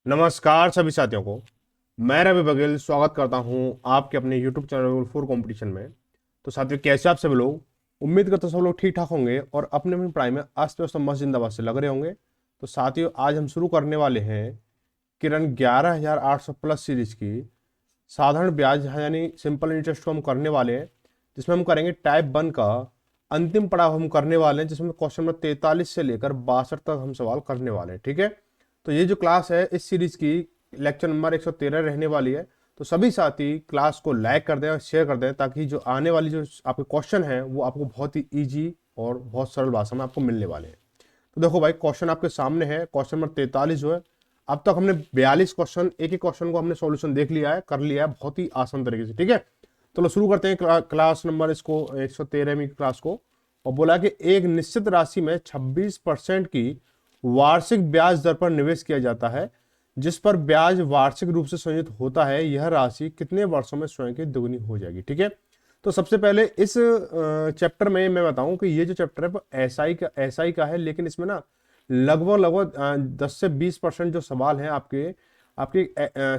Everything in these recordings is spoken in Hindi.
नमस्कार सभी साथियों को। मैं रवि बघेल स्वागत करता हूं आपके अपने YouTube चैनल फॉर कंपटीशन में। तो साथियों, कैसे आप सभी लोग? उम्मीद करता हूं सब लोग ठीक ठाक होंगे और अपने अपनी पढ़ाई में अस्त व्यस्त मस्त जिंदाबाद से लग रहे होंगे। तो साथियों, आज हम शुरू करने वाले हैं किरण 11,800 प्लस सीरीज की साधारण ब्याज यानी सिंपल इंटरेस्ट को हम करने वाले हैं, जिसमें हम करेंगे टाइप 1 का अंतिम पड़ाव हम करने वाले हैं, जिसमें क्वेश्चन नंबर 43 से लेकर 62 तक हम सवाल करने वाले हैं। ठीक है, तो ये जो क्लास है इस सीरीज की लेक्चर नंबर 113 रहने वाली है। तो सभी साथी क्लास को लाइक कर दें और शेयर कर दें, ताकि जो आने वाली जो आपके क्वेश्चन है वो आपको बहुत ही ईजी और बहुत सरल भाषा में आपको मिलने वाले हैं। तो देखो भाई, क्वेश्चन आपके सामने है, क्वेश्चन नंबर 43 जो है। अब तक हमने 42 क्वेश्चन, एक एक क्वेश्चन को हमने सॉल्यूशन देख लिया है, कर लिया है बहुत ही आसान तरीके से। ठीक है, तो शुरू करते हैं क्लास नंबर इसको 113वीं क्लास को। और बोला कि एक निश्चित राशि में 26% की वार्षिक ब्याज दर पर निवेश किया जाता है, जिस पर ब्याज वार्षिक रूप से संयुक्त होता है। यह राशि कितने वर्षों में स्वयं की दुगनी हो जाएगी? ठीक है, तो सबसे पहले इस चैप्टर में मैं बताऊं कि ये जो चैप्टर है वो एसआई का है, लेकिन इसमें ना लगभग लगभग 10 से 20% जो सवाल हैं आपके आपके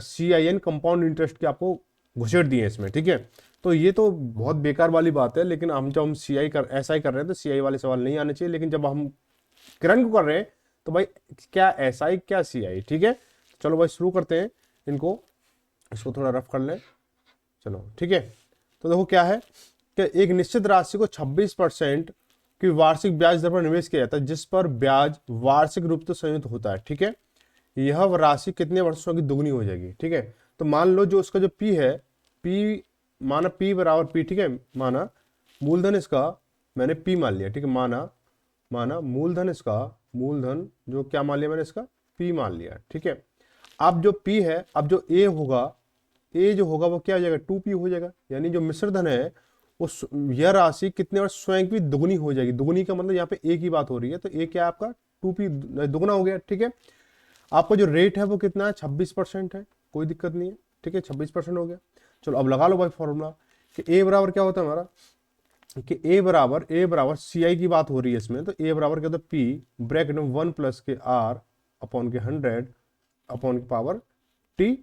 CIN कंपाउंड इंटरेस्ट के आपको घुसेड़ दिए हैं इसमें। ठीक है, तो ये तो बहुत बेकार वाली बात है, लेकिन हम जब हम एसआई कर रहे हैं तो सीआई वाले सवाल नहीं आने चाहिए। लेकिन जब हम किरण को कर रहे हैं तो भाई, क्या एसआई क्या सीआई। ठीक है, चलो भाई शुरू करते हैं इनको। इसको थोड़ा रफ कर लें। चलो ठीक है, तो देखो क्या है कि एक निश्चित राशि को 26% की वार्षिक ब्याज दर पर निवेश किया जाता है, जिस पर ब्याज वार्षिक रूप से संयुक्त होता है। ठीक है, यह राशि कितने वर्षों की दुगनी हो जाएगी? ठीक है, तो मान लो जो उसका जो पी है, पी माना पी बराबर पी। ठीक है, माना मूलधन इसका मैंने पी मान लिया। ठीक है, माना माना मूलधन इसका, मूलधन जो क्या मान लिया मैंने, इसका पी मान लिया। ठीक है, अब जो पी है, अब जो ए होगा, ए जो होगा वो क्या हो जाएगा? 2p हो जाएगा। यानी जो मिश्र धन है वो यह राशि कितने वर्ष स्वयं की दुगनी हो जाएगी। दुगनी का मतलब यहाँ पे ए की बात हो रही है, तो ए क्या है आपका? 2p दुगना हो गया। ठीक है, आपका जो रेट है वो कितना है? 26% है, कोई दिक्कत नहीं है। ठीक है, 26% हो गया। चलो अब लगा लो भाई फॉर्मूला कि ए बराबर क्या होता है हमारा, कि ए बराबर सी आई की बात हो रही है इसमें, तो ए बराबर क्या होता है? पी ब्रैकेट में 1 प्लस के आर अपॉन के 100 अपॉन की पावर टी।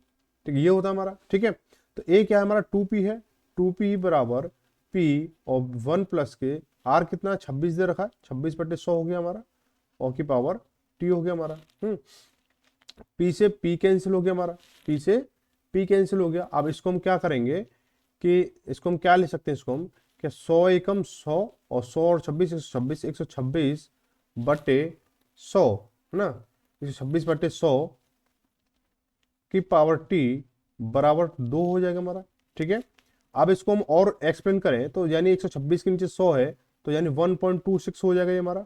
ठीक, ये होता है हमारा। ठीक है, तो ए क्या है हमारा? 2p है। 2p बराबर पी और 1 प्लस के आर कितना? 26 दे रखा है, 26/100 हो गया हमारा, और की पावर टी हो गया हमारा। पी से पी कैंसिल हो गया हमारा, पी से पी कैंसिल हो गया। अब इसको हम क्या करेंगे कि इसको हम क्या ले सकते हैं, इसको हम क्या 100 एकम 100 और 100 और 26 126 126 बटे 100 है ना, 126/100 की पावर टी बराबर 2 हो जाएगा हमारा। ठीक है, अब इसको हम और एक्सप्लेन करें तो यानी 126 के नीचे 100 है, तो यानी 1.26 हो जाएगा ये हमारा।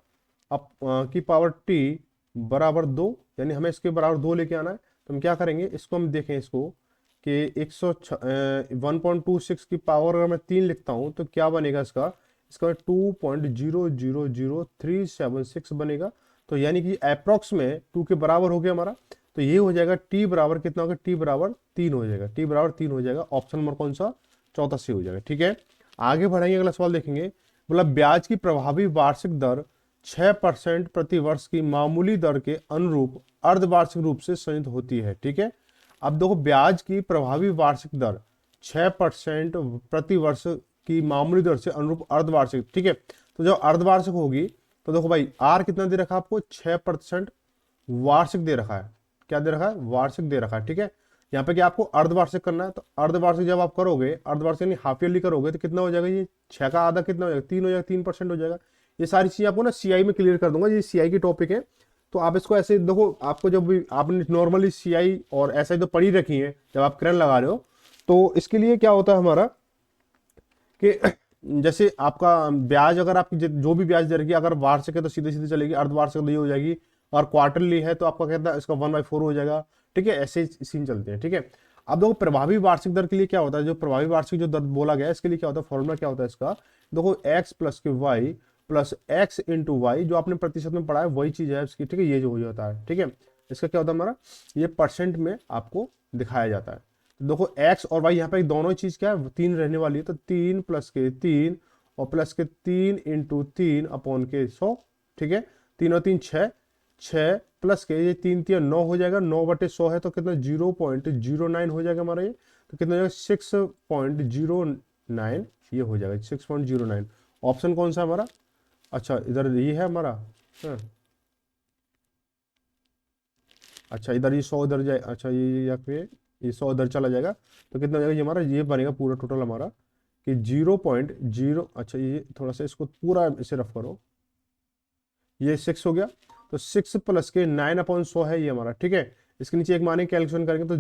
अब की पावर टी बराबर 2, यानी हमें इसके बराबर 2 लेके आना है। तो हम क्या करेंगे, इसको हम देखें इसको कि 1.26 की पावर अगर मैं 3 लिखता हूँ तो क्या बनेगा इसका? इसका 2.000376 बनेगा। तो यानी कि अप्रोक्स में 2 के बराबर हो गया हमारा। तो ये हो जाएगा टी बराबर कितना होगा? टी बराबर 3 हो जाएगा। टी बराबर 3 हो जाएगा। ऑप्शन नंबर कौन सा? चौथा सी हो जाएगा। ठीक है, आगे बढ़ेंगे, अगला सवाल देखेंगे। बोला ब्याज की प्रभावी वार्षिक दर 6% प्रति वर्ष की मामूली दर के अनुरूप अर्धवार्षिक रूप से संयुक्त होती है। ठीक है, अब देखो ब्याज की प्रभावी वार्षिक दर 6% प्रति वर्ष की मामूली दर से अनुरूप अर्धवार्षिक। ठीक है, तो जब अर्धवार्षिक होगी तो देखो भाई आर कितना दे रखा है आपको? 6% वार्षिक दे रखा है। क्या दे रखा है? वार्षिक दे रखा है। ठीक है, यहाँ पे क्या आपको अर्धवार्षिक करना है, तो अर्धवार्षिक जब आप करोगे, अर्धवार्षिक यानी हाफ ईयरली करोगे, तो कितना हो जाएगा? ये 6 का आधा कितना हो जाएगा? 3 हो जाएगा, 3% हो जाएगा। ये सारी चीजें आपको ना सीआई में क्लियर कर दूंगा, ये सीआई की टॉपिक है। तो आप इसको ऐसे देखो, आपको जब भी आपने नॉर्मली सीआई और एसआई तो पढ़ी रखी है, जब आप करंट लगा रहे हो तो इसके लिए क्या होता है हमारा कि जैसे आपका ब्याज, अगर आपकी जो भी ब्याज दर की अगर वार्षिक है तो सीधे सीधे चलेगी, अर्धवार्षिक तो ये हो जाएगी, और क्वार्टरली है तो आपका कहता है इसका 1/4 हो जाएगा। ठीक है, ऐसे सीन चलते हैं। ठीक है, अब देखो प्रभावी वार्षिक दर के लिए क्या होता है, जो प्रभावी वार्षिक जो दर बोला गया है इसके लिए क्या होता है, फॉर्मूला क्या होता है इसका? देखो एक्स प्लस के y plus x into y, जो आपने प्रतिशत में पढ़ा है वही चीज है इसकी। ठीक है, ये जो हो जाता है। ठीक है, इसका क्या होता है हमारा? ये परसेंट में आपको दिखाया जाता है। देखो एक्स और वाई यहाँ पे दोनों चीज क्या है? 3 रहने वाली है, तो 3 प्लस के 3 और प्लस के 3 इंटू 3 अपॉन के 100। ठीक है, 3 और 3 6, 6 प्लस के ये 3 3 9 हो जाएगा, 9/100 है तो कितना 0.09 हो जाएगा हमारा ये, तो कितना हो जाएगा 6.09, ये हो जाएगा 6.09। ऑप्शन कौन सा है हमारा? अच्छा इधर ये है हमारा, हाँ। अच्छा इधर ये 100 इधर जाए, अच्छा ये यहाँ पे ये 100 इधर चला जाएगा तो कितना हो जाएगा ये हमारा, ये बनेगा पूरा टोटल हमारा कि 0.0, अच्छा ये थोड़ा सा इसको पूरा इसे रफ करो, ये 6 हो गया, तो 6 प्लस के 9/100 है ये हमारा, ठीक है। इसके नीचे एक माने कैलकुलेशन करेंगे तो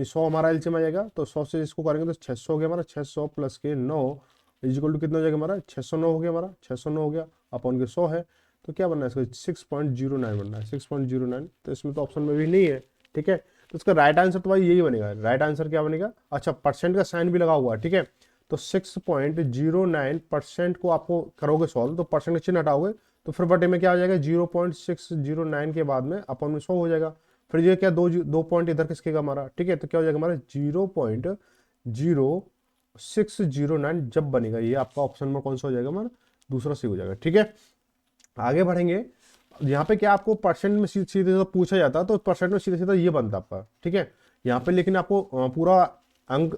100 हमारा एलसीएम आ जाएगा, तो 100 से इसको करेंगे तो 600 हो गया हमारा, 600 प्लस के 9 इजिकल टू कितना हो जाएगा हमारा, 609 हो गया हमारा, 609 हो गया अपॉन के 100 है, तो क्या बनना है इसका 6.09 बनना है, 6.09, तो इसमें तो ऑप्शन में भी नहीं है, ठीक है। तो इसका राइट आंसर तो भाई यही बनेगा, राइट आंसर क्या बनेगा, अच्छा परसेंट का साइन भी लगा हुआ है, ठीक है। तो 6.09% को आपको करोगे सॉल्व तो परसेंट का चिन्ह हटाओगे तो फिर बटे में क्या आ जाएगा 0.609 के बाद में अपन में 100 हो जाएगा, फिर ये क्या दो पॉइंट इधर किसकेगा हमारा, ठीक है। तो क्या हो जाएगा हमारा 0.0609 जब बनेगा, ये आपका ऑप्शन में कौन सा हो जाएगा हमारा, दूसरा सी हो जाएगा, ठीक है। आगे बढ़ेंगे, यहाँ पे क्या आपको परसेंट में सीधे सीधे पूछा जाता तो परसेंट में सीधे सीधा ये बनता आपका, ठीक है। यहाँ पे लेकिन आपको पूरा अंक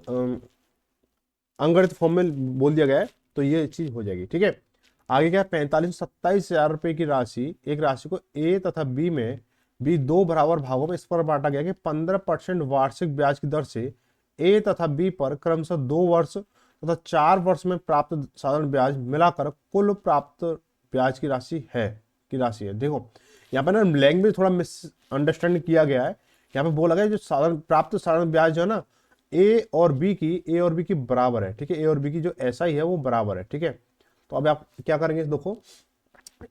अंगणित फॉर्म में बोल दिया गया है तो ये चीज हो जाएगी, ठीक है। आगे क्या है, 45,27,000 रुपए की राशि, एक राशि को ए तथा बी में भी दो बराबर भागों में इस पर बांटा गया कि 15% वार्षिक ब्याज की दर से ए तथा बी पर क्रमशः 2 वर्ष तथा 4 वर्ष में प्राप्त साधारण ब्याज मिलाकर कुल प्राप्त ब्याज की राशि है। देखो यहाँ पे ना लैंग्वेज थोड़ा मिसअंडरस्टैंड किया गया है, यहाँ पे बोला गया जो साधारण ब्याज जो है ना ए और बी की बराबर है, ठीक है। ए और बी की जो एसआई है वो बराबर है, ठीक है। तो अब आप क्या करेंगे, देखो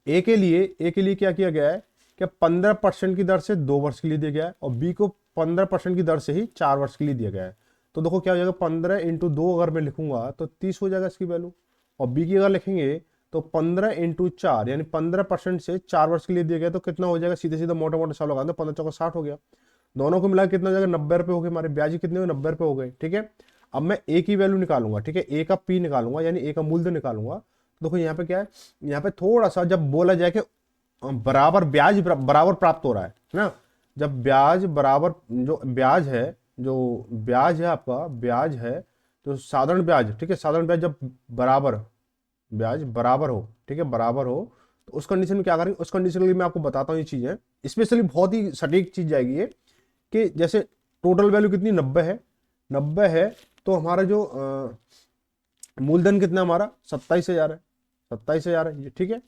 ए के लिए क्या किया गया है कि 15% की दर से 2 वर्ष के लिए दिया गया है और बी को 15% की दर से ही 4 वर्ष के लिए दिया गया है। तो देखो क्या हो जाएगा 15 × 2 अगर मैं लिखूंगा तो 30 हो जाएगा इसकी वैल्यू, और बी की अगर लिखेंगे तो 15 × 4 यानी 15% से 4 वर्ष के लिए दिया गया तो कितना हो जाएगा, सीधे सीधा मोटा मोटा साल लगा 15 चौका 60 हो गया, दोनों को मिला कितना हो जाएगा 90 रुपए हो गए हमारे, ब्याज कितने हो 90 रुपए हो गए, ठीक है। अब मैं ए की वैल्यू निकालूंगा, ठीक है, ए का पी निकालूंगा यानी ए का मूल्य निकालूंगा। तो देखो यहाँ पे क्या है, यहाँ पे थोड़ा सा जब बोला जाए कि बराबर ब्याज बराबर प्राप्त हो रहा है ना, जब ब्याज बराबर जो ब्याज है आपका ब्याज है तो साधारण ब्याज, ठीक है, साधारण ब्याज जब ब्याज बराबर हो, ठीक है, बराबर हो तो उस कंडीशन में क्या करेंगे, उस कंडीशन के लिए मैं आपको बताता हूँ ये चीजें, स्पेशली बहुत ही सटीक चीज जाएगी ये कि जैसे टोटल वैल्यू कितनी 90 है तो हमारा जो मूलधन कितना हमारा 27,000 है, 27,000 है ये, ठीक है। अब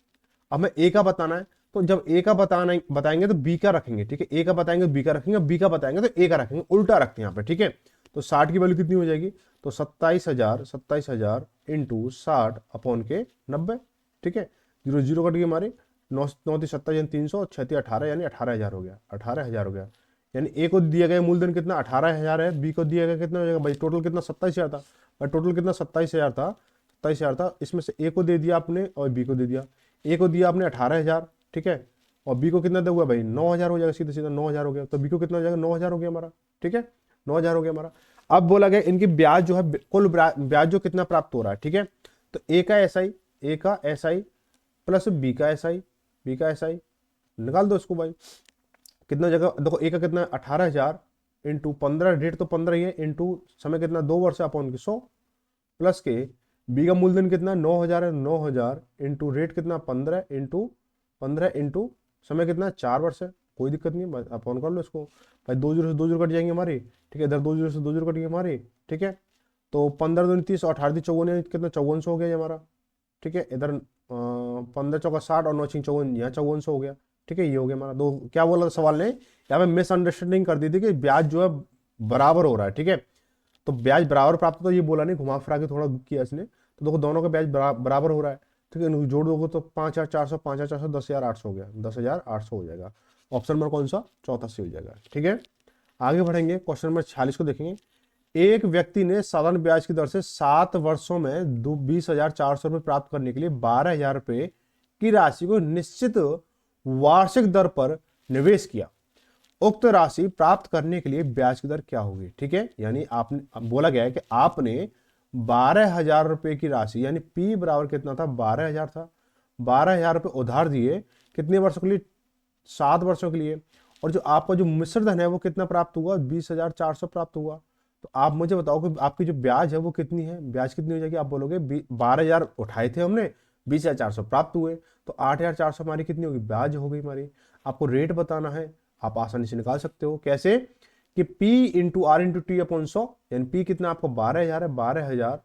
हमें ए का बताना है तो जब ए का बताएंगे तो बी का रखेंगे, ठीक है, ए का बताएंगे तो बी का रखेंगे, बी का बताएंगे तो ए का रखेंगे, उल्टा रखते हैं यहाँ पे, ठीक है। तो 60 की वैल्यू कितनी हो जाएगी, तो 27,000 इंटू 60 अपॉन के 90, ठीक है। 0 0 कट गई हमारे, 9 9 27 यानी 300, 6 18 यानी 18,000 हो गया, 18,000 हो गया, यानी ए को दिया गया मूलधन कितना 18,000 है, बी को दिया गया कितना हो जाएगा भाई, टोटल कितना 27,000 था भाई, टोटल कितना 27,000 था, इसमें से ए को दे दिया आपने और बी को दे दिया, ए को दिया आपने 18,000, ठीक है, और बी को कितना दोगे भाई 9,000 हो जाएगा, सीधा सीधा 9,000 हो गया, तो बी को कितना हो जाएगा 9,000 हो गया हमारा, ठीक है, 9,000 हो गया हमारा। अब बोला गया इनकी ब्याज जो है कुल ब्याज जो कितना प्राप्त हो रहा है, ठीक है। तो ए का एसआई प्लस बी का एसआई निकाल दो इसको भाई, कितना जगह देखो ए का कितना 18,000 इंटू 15, रेट तो 15 ही है, इंटू समय कितना 2 वर्ष अपॉन 100 प्लस के बी का मूलधन कितना 9,000 है, 9,000 इंटू रेट कितना 15 इंटू समय कितना 4 वर्ष है, कोई दिक्कत नहीं अपॉन कर लो इसको भाई, 2 0 से 2 0 कट जाएंगे हमारी, ठीक है, इधर 2 0 से 2 0 कट गई हमारी, ठीक है। तो 15 दूनी 30 और 18 54 कितना 5400 हो गया हमारा, ठीक है, इधर 15 चौका 60 और 9 54 यहाँ 5400 हो गया, ठीक है, ये हो गया हमारा। दो क्या बोला था सवाल ने, यहाँ पे मिसअंडरस्टैंडिंग कर दी थी कि ब्याज जो है बराबर हो रहा है, ठीक है, तो ब्याज बराबर प्राप्त तो ये बोला नहीं, घुमा फिरा के थोड़ा किया इसने, तो देखो दोनों का ब्याज बराबर हो रहा है, ठीक है, जोड़ दोगे तो 5,400 5,400 10,800 हो गया, 10,800 हो जाएगा, ऑप्शन नंबर कौन सा, चौथा सी हो जाएगा, ठीक है। आगे बढ़ेंगे, क्वेश्चन नंबर 46 को देखेंगे। एक व्यक्ति ने साधारण ब्याज की दर से 7 वर्षों में 20,400 रुपये प्राप्त करने के लिए 12,000 रुपये की राशि को निश्चित वार्षिक दर पर निवेश किया, उक्त राशि प्राप्त करने के लिए ब्याज की दर क्या होगी, ठीक है। यानी आपने बोला गया है कि आपने 12,000 रुपये की राशि यानी पी बराबर कितना था 12,000 था, 12,000 रुपये उधार दिए कितने वर्षों के लिए, 7 वर्षों के लिए, और जो आपका जो मिश्र धन है वो कितना प्राप्त हुआ, 20,400 प्राप्त हुआ। तो आप मुझे बताओ कि आपकी जो ब्याज है वो कितनी है, ब्याज कितनी हो जाएगी। आप बोलोगे 12,000 उठाए थे हमने, 20,400 प्राप्त हुए, तो 8,400 हमारी कितनी होगी, ब्याज हो गई हमारी। आपको रेट बताना है, आप आसानी से निकाल सकते हो। कैसे कि P into R into T upon 100, यानी P कितना आपको 12,000 है, 12,000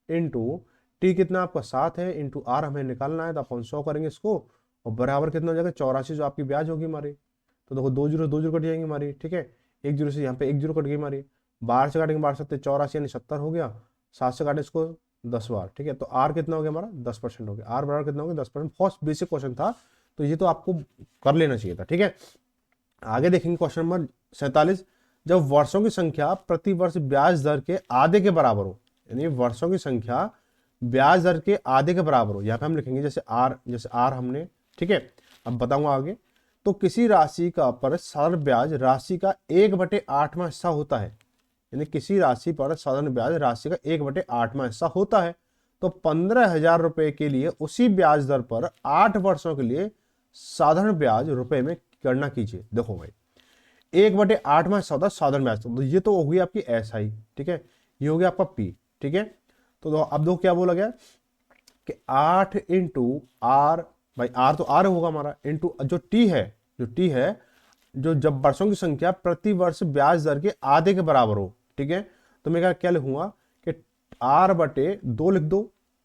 इंटू टी कितना आपका 7 है, इंटू आर हमें निकालना है तो अपन 100 करेंगे इसको, और बराबर कितना हो जाएगा 84, जो आपकी ब्याज होगी हमारी। तो देखो 2 जीरो कट जाएंगे हमारी, ठीक है। 1 जीरो से यहाँ पे 1 जीरो कट गई हमारी, 12 से काटेंगे 12 84 यानी 70 हो गया, 7 से काटे इसको 10 बार, ठीक है। तो आर कितना हो गया हमारा 10% हो गया, आर बराबर कितना हो गया 10%। फर्स्ट बेसिक क्वेश्चन था, तो ये तो आपको कर लेना चाहिए था, ठीक है। आगे देखेंगे क्वेश्चन नंबर 47, जब वर्षों की संख्या प्रति वर्ष ब्याज दर के आधे के बराबर हो, यानी वर्षों की संख्या ब्याज दर के आधे के बराबर हो, यहाँ पे हम लिखेंगे जैसे आर हमने, ठीक है। अब बताऊंगा आगे। तो किसी राशि का पर साधारण ब्याज राशि का 1/8वां हिस्सा होता है, यानी किसी राशि पर साधारण ब्याज राशि का 1/8वां हिस्सा होता है, तो 15,000 रुपए के लिए उसी ब्याज दर पर 8 वर्षों के लिए साधारण ब्याज रुपए में गणना कीजिए। देखो भाई 1/8वां हिस्सा होता है साधारण ब्याज, तो ये तो हो गई आपकी SI, ठीक है। ये हो गया आपका P, ठीक है। तो अब दो क्या बोला गया कि 8 इंटू आर, भाई आर तो आर होगा हमारा, इंटू जो टी है जो जब वर्षों की संख्या प्रति वर्ष ब्याज दर के आधे के बराबर हो, ठीक है। तो मैं क्या लिखूंगा कि R/2 लिख दो,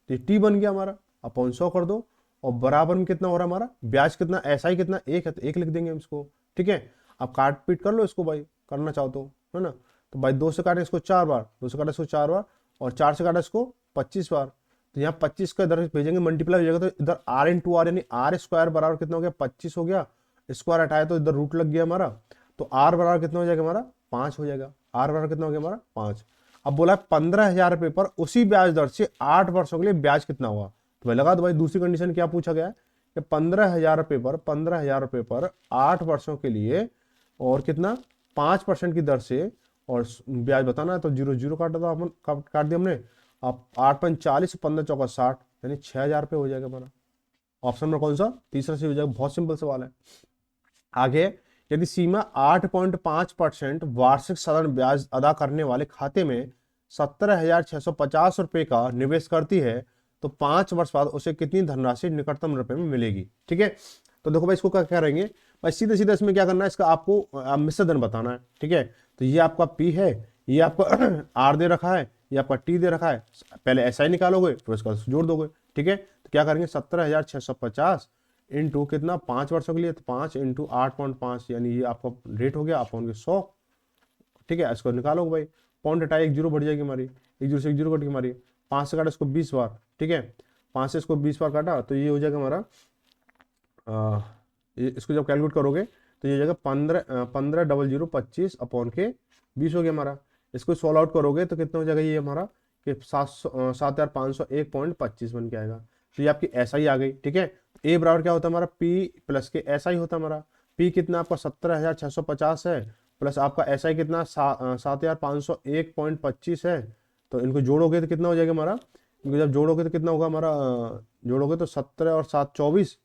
तो टी बन गया हमारा, अपॉन 100 कर दो, और बराबर में कितना हो रहा है हमारा ब्याज कितना, SI कितना 1 है, तो 1 लिख देंगे हम इसको, ठीक है। अब काट पीट कर लो इसको भाई, करना चाहो तो, है ना। तो भाई 2 से काटे इसको 4 बार, 2 से काटे इसको 4 बार, और 4 से काटा इसको 25 बार, तो यहाँ 25 का इधर भेजेंगे मल्टीप्लाई हो जाएगा, तो इधर R इंटू आर यानी R स्क्वायर बराबर कितना हो गया 25 हो गया, स्क्वायर हटाया तो इधर रूट लग गया हमारा, तो R बराबर कितना हो जाएगा हमारा 5 हो जाएगा, R बराबर कितना हो गया हमारा 5। अब बोला 15,000 रुपए पर उसी ब्याज दर से 8 वर्षों के लिए ब्याज कितना हुआ, तो भाई लगा दो भाई। दूसरी कंडीशन क्या पूछा गया है कि 15,000 रुपए पर 8 वर्षों के लिए, और कितना 5% की दर से, और ब्याज बताना है, तो 0 काटा था अपन, काट दिया हमने। अब 8×5 = 40, 15×4 = 60, यानी 6,000 रुपये हो जाएगा हमारा। ऑप्शन में कौन सा, तीसरा से हो जाएगा। बहुत सिंपल सवाल है। आगे, यदि सीमा 8.5% वार्षिक साधारण ब्याज अदा करने वाले खाते में 17,650 रुपए का निवेश करती है, तो 5 वर्ष बाद उसे कितनी धनराशि निकटतम रुपए में मिलेगी, ठीक है। तो देखो भाई इसको क्या करेंगे भाई, सीधे सीधे इसमें क्या करना है, इसका आपको मिश्र धन बताना है, ठीक है। तो ये आपका P है, ये आपका R दे रखा है, ये आपका T दे रखा है, पहले SI निकालोगे फिर उसका जोड़ दोगे, ठीक है। तो क्या करेंगे 17,650 इंटू कितना 5 वर्षों के लिए, तो 5 इंटू 8.5, यानी ये आपका रेट हो गया अपॉन के 100, ठीक है। इसको निकालोगे भाई, पॉइंट हटाए 1 जीरो बढ़ जाएगी हमारी, 1 जीरो से 1 जीरो कट गई हमारी, 5 से काटा इसको 20 बार, ठीक है। 5 से इसको 20 बार काटा, तो ये हो जाएगा हमारा इसको जब कैलकुलेट करोगे तो ये हो जाएगा 15,025 अपॉन के 20 हो गया हमारा। इसको सॉल्व आउट करोगे तो कितना हो जाएगा ये हमारा कि 7,501.25 बन के आएगा। तो ये आपकी SI आ गई, ठीक है। ए बराबर क्या होता है हमारा P प्लस के SI होता है हमारा। P कितना आपका 17,650 है, प्लस आपका SI कितना 7,501.25 है। तो इनको जोड़ोगे तो कितना हो जाएगा हमारा, इनको जब जोड़ोगे तो कितना होगा हमारा, जोड़ोगे तो 17 और 7 24,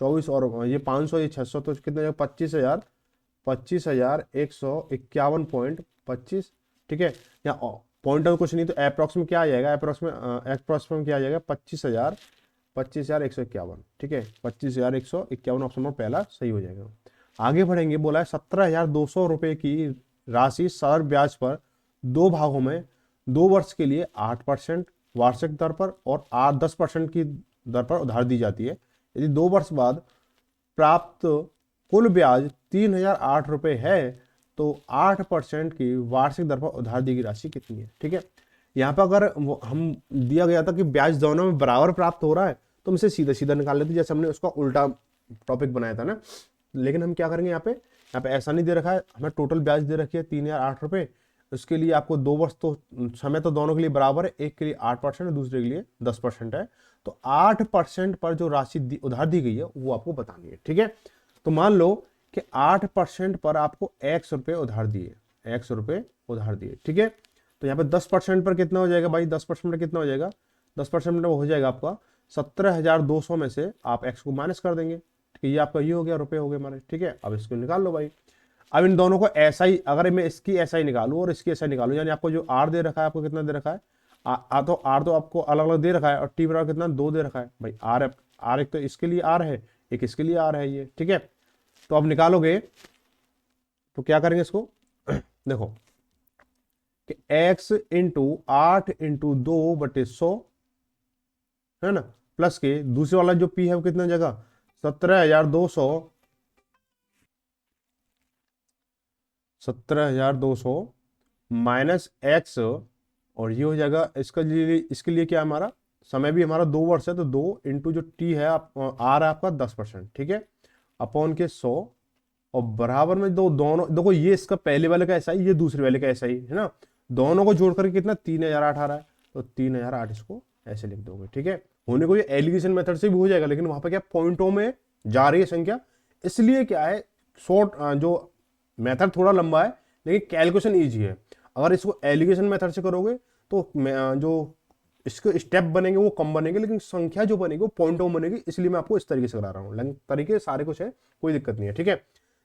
24 और ये 500 ये 600, तो कितना जाएगा 25,151.25, ठीक है। यहाँ पॉइंटर कुछ नहीं, तो अप्रॉक्स में क्या आ जाएगा, अप्रॉक्स में क्या आ जाएगा 25,151, ठीक है। 25,151 ऑप्शन में पहला सही हो जाएगा। आगे बढ़ेंगे, बोला है 17,200 रुपए की राशि सरल ब्याज पर 2 भागों में 2 वर्ष के लिए 8% वार्षिक दर पर और 10% की दर पर उधार दी जाती है। यदि 2 वर्ष बाद प्राप्त कुल ब्याज 3,008 रुपए है, तो 8% की वार्षिक दर पर उधार दी गई राशि कितनी है, ठीक है। यहाँ पर अगर हम दिया गया था कि ब्याज दोनों में बराबर प्राप्त हो रहा है, तो हम इसे सीधा सीधा निकाल लेते, जैसे हमने उसका उल्टा टॉपिक बनाया था ना। लेकिन हम क्या करेंगे, यहाँ पे ऐसा नहीं दे रखा है, हमें टोटल ब्याज दे रखी है 3,008 रुपए। उसके लिए आपको 2 वर्ष तो समय तो दोनों के लिए बराबर है, एक के लिए 8% है, दूसरे के लिए 10% है। तो 8% पर जो राशि उधार दी गई है वो आपको बतानी है, ठीक है। तो मान लो कि 8% पर आपको X रुपए उधार दिए, X रुपए उधार दिए, ठीक है। तो यहाँ पे 10% पर कितना हो जाएगा भाई, 10% पर कितना हो जाएगा, 10% में हो जाएगा आपका 17,200 में से आप X को माइनस कर देंगे, कि ये आपका ये हो गया, रुपए हो गए हमारे, ठीक है। अब इसको निकाल लो भाई। अब इन दोनों को ऐसा ही, अगर मैं इसकी ऐसा ही निकालूं और इसकी ऐसा ही निकालूं, यानी आपको जो आर दे रखा है, आपको कितना दे रखा है, आर तो आपको अलग अलग दे रखा है, और टी बराबर कितना 2 दे रखा है भाई। आर एक तो इसके लिए आर है, एक इसके लिए आर है ये, ठीक है। तो अब निकालोगे तो क्या करेंगे इसको देखो कि x इंटू 8 इंटू 2/100 है ना, प्लस के दूसरे वाला जो p है वो कितना जगह 17,200, 17,200 माइनस एक्स, और ये हो जाएगा इसके लिए क्या है हमारा समय भी हमारा 2 वर्ष है, तो 2 इंटू जो टी है आर है आपका 10%, ठीक है, अपॉन के 100, और बराबर में दोनों देखो, ये इसका पहले वाले का ऐसा ही, ये दूसरे वाले का ऐसा ही है ना, दोनों को जोड़ करके कितना 3,008 आ रहा है, तो 3,008 इसको ऐसे लिख दोगे, ठीक है। होने को ये एलिगेशन मेथड से भी हो जाएगा, लेकिन वहां पर क्या पॉइंटों में जा रही है संख्या, इसलिए क्या है शॉर्ट जो मेथड थोड़ा लंबा है लेकिन कैलकुलेशन ईजी है। अगर इसको एलिगेशन मेथड से करोगे तो जो इसके स्टेप बनेंगे वो कम बनेंगे, लेकिन संख्या जो बनेगी वो पॉइंटों में बनेगी, इसलिए मैं आपको इस तरीके से करा रहा हूँ, लेकिन तरीके सारे कुछ है, कोई दिक्कत नहीं है, ठीक है।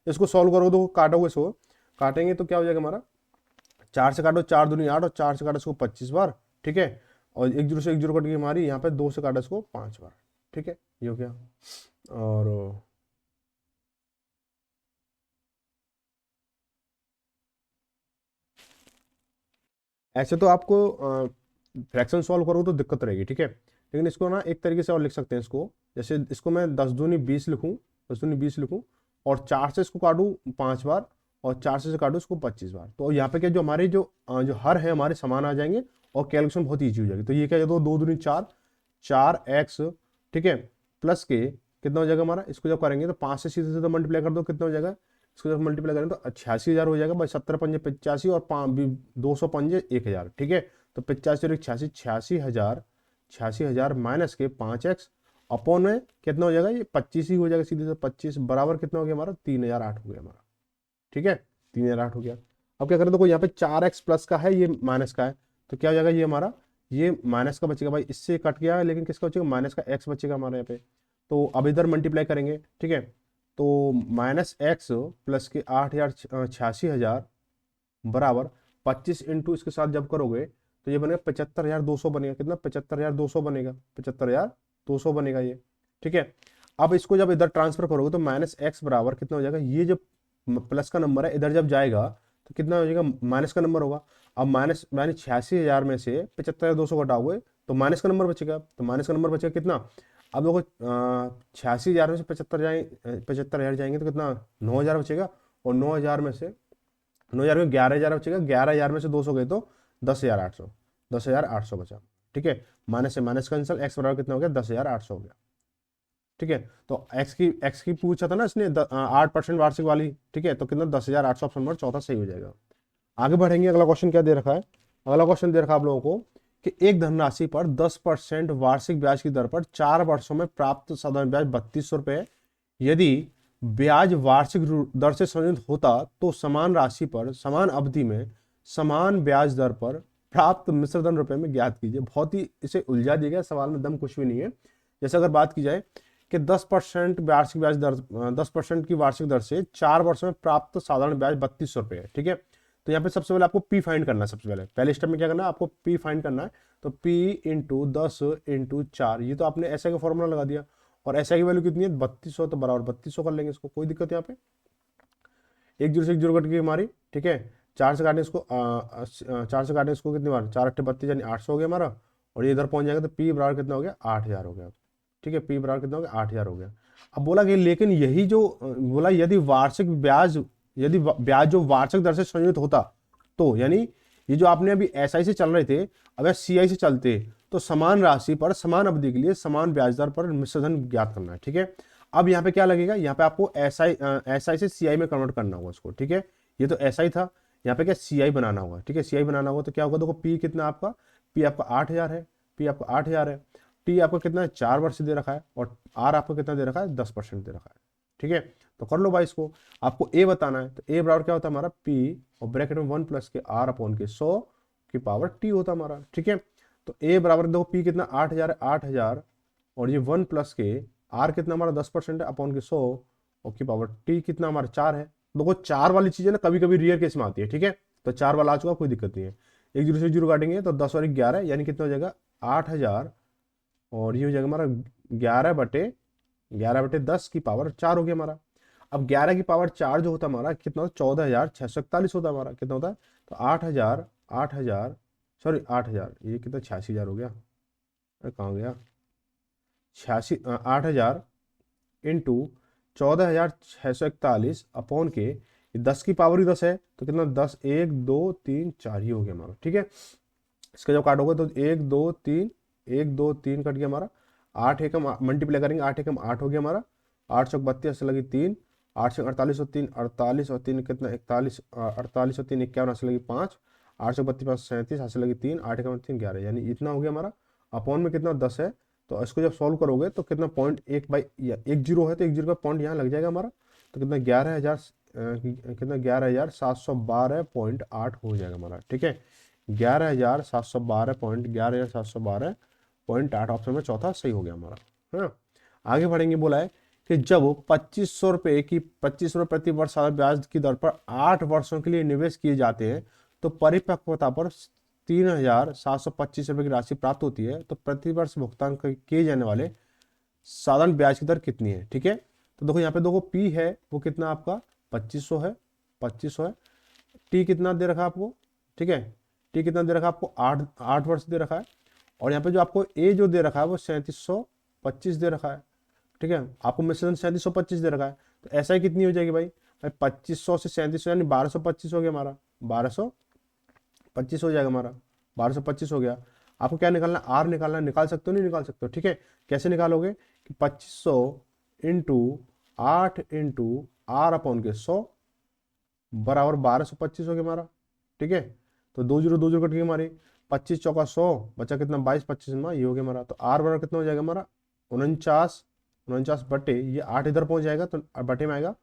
इसको सॉल्व करोगे तो काटोगे, इसको काटेंगे तो क्या हो जाएगा हमारा, 4 से काटो 4 दूनी 8, और 4 से काटो इसको 25 बार, ठीक है, और 1 0 से 1 0 कट गई हमारी, यहाँ पे 2 से काटो इसको 5 बार, ठीक है, ये हो गया। और ऐसे तो आपको फ्रैक्शन सॉल्व करोगे तो दिक्कत रहेगी, ठीक है, लेकिन इसको ना एक तरीके से और लिख सकते हैं इसको, जैसे इसको मैं 10 दूनी 20 लिखूं, 10 दूनी 20 लिखूं, और 4 से इसको काटूं 5 बार, और 4 से काटूं इसको 25 बार, तो यहाँ पे क्या जो हमारे जो हर है हमारे समान आ जाएंगे, और कैलकुलेशन बहुत ईजी हो जाएगी। तो ये क्या है, 2 दूनी 4, 4x, ठीक है, प्लस के कितना हो जाएगा हमारा, इसको जब करेंगे तो 5 से सीधे सीधे मल्टीप्लाई कर दो, कितना हो जाएगा, इसको जब मल्टीप्लाई करें तो 86,000 हो जाएगा भाई, 17 पंजे 85, और 200 पंजे 1,000, ठीक है। तो 85 और 86, 86,000, 86,000 माइनस के 5x अपॉन में कितना हो जाएगा, ये 25 ही हो जाएगा सीधे से, 25 बराबर कितना हो गया हमारा, 3,008 हो गया हमारा, ठीक है, 3,008 हो गया। अब क्या करें, देखो यहाँ पे 4x प्लस का है, ये माइनस का है, तो क्या हो जाएगा, ये हमारा ये माइनस का बचेगा भाई, इससे कट गया, लेकिन किसका बचेगा, माइनस का x बचेगा हमारे यहाँ पे। तो अब इधर मल्टीप्लाई करेंगे, ठीक है, तो माइनस एक्स प्लस के 86,000 बराबर 25 इंटू इसके साथ जब करोगे तो ये बनेगा 75,200 बनेगा, कितना 75,200 बनेगा, 75,200 बनेगा ये, ठीक है। अब इसको जब इधर ट्रांसफर करोगे तो माइनस एक्स बराबर कितना हो जाएगा, ये जो प्लस का नंबर है इधर जब जाएगा तो कितना हो जाएगा, माइनस का नंबर होगा। अब माइनस 86,000 में से 75,200 घटाओगे तो माइनस का नंबर बचेगा, तो माइनस का नंबर बचेगा कितना, अब देखो 86,000 में से 75,000 जाएंगे तो कितना 9,000 बचेगा, और 9,000 में से 9,000 में 11,000 बचेगा, 11,000 में से 200 गए तो 10,800, 10,800 बचा, ठीक है। माइनस से माइनस कैंसिल, एक्स बराबर कितना हो गया, 10,800 हो गया, ठीक है। तो एक्स की पूछा था ना इसने 8% वार्षिक वाली, ठीक है, तो कितना 10,800, ऑप्शन नंबर चौथा सही हो जाएगा। आगे बढ़ेंगे, अगला क्वेश्चन क्या दे रखा है, अगला क्वेश्चन दे रखा है आप लोगों को कि एक धनराशि पर 10% वार्षिक ब्याज की दर पर 4 वर्षों में प्राप्त साधारण ब्याज 3200 रुपये, यदि ब्याज वार्षिक दर से संयोजित होता तो समान राशि पर समान अवधि में समान ब्याज दर पर प्राप्त मिश्रधन रुपए में ज्ञात कीजिए। बहुत ही इसे उलझा दिया गया सवाल में, दम कुछ भी नहीं है। जैसे अगर बात की जाए कि 10% वार्षिक ब्याज दर 10% की वार्षिक दर से 4 वर्षों में प्राप्त साधारण ब्याज 3200 रुपये है, ठीक है। तो यहाँ पे सबसे पहले आपको पी फाइंड करना है, सबसे पहले स्टेप में क्या करना है, आपको पी फाइंड करना है। तो पी इंटू 10 इंटू 4, ये तो आपने ऐसा का फॉर्मूला लगा दिया, और ऐसा की वैल्यू कितनी है 3200, तो बराबर 3200 कर लेंगे इसको, कोई दिक्कत यहाँ पे, 1 0 से 1 0 कट गई हमारी, ठीक है। 4 से काटने इसको 4 से काटने इसको कितनी बार, 4 8 32 यानी 800 हो गया हमारा, और ये इधर पहुंच जाएगा तो पी बराबर कितना हो गया 8,000 हो गया, ठीक है, पी बराबर कितना हो गया 8,000 हो गया। अब बोला कि लेकिन यही जो बोला यदि वार्षिक ब्याज यदि ब्याज जो वार्षिक दर से संयोजित होता, तो यानी ये जो आपने अभी एसआई से चल रहे थे, अगर सीआई से चलते तो समान राशि पर समान अवधि के लिए समान ब्याज दर पर मिश्रधन ज्ञात करना है, ठीक है। अब यहाँ पे क्या लगेगा, यहाँ पे आपको एसआई से सीआई में कन्वर्ट करना होगा उसको, ठीक है। ये तो एसआई था, यहाँ पे क्या सीआई बनाना होगा, ठीक है। सीआई बनाना होगा तो क्या होगा, देखो पी कितना आपका, पी आपका 8,000 है, पी आपका 8,000 है, टी आपका कितना है 4 वर्ष दे रखा है, और आर आपको कितना दे रखा है 10% दे रखा है, ठीक है। तो कर लो भाई इसको, आपको ए बताना है, तो ए बराबर क्या होता है हमारा पी, और ब्रैकेट में 1 प्लस के आर अपॉन के 100 की पावर टी होता है हमारा, ठीक है। तो ए बराबर देखो पी कितना 8,000 है, 8,000 और ये 1 प्लस के आर कितना हमारा 10% है अपॉन के 100 और की पावर टी कितना हमारा 4 है। देखो 4 वाली चीजें ना कभी कभी रियर केस में आती है, ठीक है। तो 4 वाला आ चुका, कोई दिक्कत नहीं है। एक जीरो से जीरो काटेंगे तो 10 और 11 यानी कितना हो जाएगा 8000, और ये हो जाएगा हमारा 11/10 की पावर 4 हो गया हमारा। अब 11 की पावर 4 जो होता है हमारा कितना होता है 14,641 होता है हमारा, कितना होता है तो 8,000 8,000 सॉरी 8,000, ये कितना 86,000 हो गया, अरे कहाँ गया 8,000 इंटू 14,641 अपॉन के 10 की पावर ही 10 है तो कितना 10 1 2 3 4 ही हो गया हमारा, ठीक है। इसका जब काटोगे तो 1 2 3 1 2 3 कट गया हमारा, 8 एकम मल्टीप्लाई करेंगे 8 एकम 8 हो गया हमारा, 8 चौक 32 से लगी 3, 8 से 48 और 3 48 और 3 कितना 41, 48 और 3 51 से लगी 5, 8 चौक 32 5 37 हाथ से लगी 3, 8 एकम 3 11 यानी इतना हो गया हमारा। अपॉन में कितना 10 है, तो इसको जब सॉल्व करोगे तो कितना पॉइंट 1/1 है तो 1 जीरो का पॉइंट यहाँ लग जाएगा हमारा, तो कितना 11,000 कितना 11,712.8 हो जाएगा हमारा, ठीक है। 11,712.8 ऑप्शन में चौथा सही हो गया हमारा। हाँ, आगे बढ़ेंगे। बोला है कि जब 2500 रुपये की 25 रुपये प्रति वर्ष ब्याज की दर पर 8 वर्षों के लिए निवेश किए जाते हैं तो परिपक्वता पर 3,725 रुपये की राशि प्राप्त होती है, तो प्रति वर्ष भुगतान किए जाने वाले साधारण ब्याज की दर कितनी है, ठीक है। तो देखो यहाँ पे देखो पी है वो कितना आपका 2500 है, 2500 है। टी कितना दे रखा है आपको, ठीक है, टी कितना दे रखा है आपको 8 वर्ष दे रखा है, और यहाँ पे जो आपको ए जो दे रखा है वो 3725 दे रखा है, ठीक है। आपको मिश्रण 3725 दे रखा है, तो ऐसा ही कितनी हो जाएगी भाई 2500 से 3700 यानी 1225 हो गया हमारा, 1225 हो जाएगा हमारा, 1225 हो गया। आपको क्या निकालना आर निकालना, निकाल सकते हो नहीं निकाल सकते हो, ठीक है। कैसे निकालोगे कि 2500 इंटू 8 इंटू आर अपॉन के 100 बराबर 1225 हो गया हमारा, ठीक है। तो 2 जीरो कट गई हमारी, 25 चौका 100 बचा कितना 22 25 में ये हो गया हमारा। तो आर बराबर कितना हो जाएगा हमारा 49 बटे ये 8 इधर पहुंच जाएगा तो बटे में आएगा,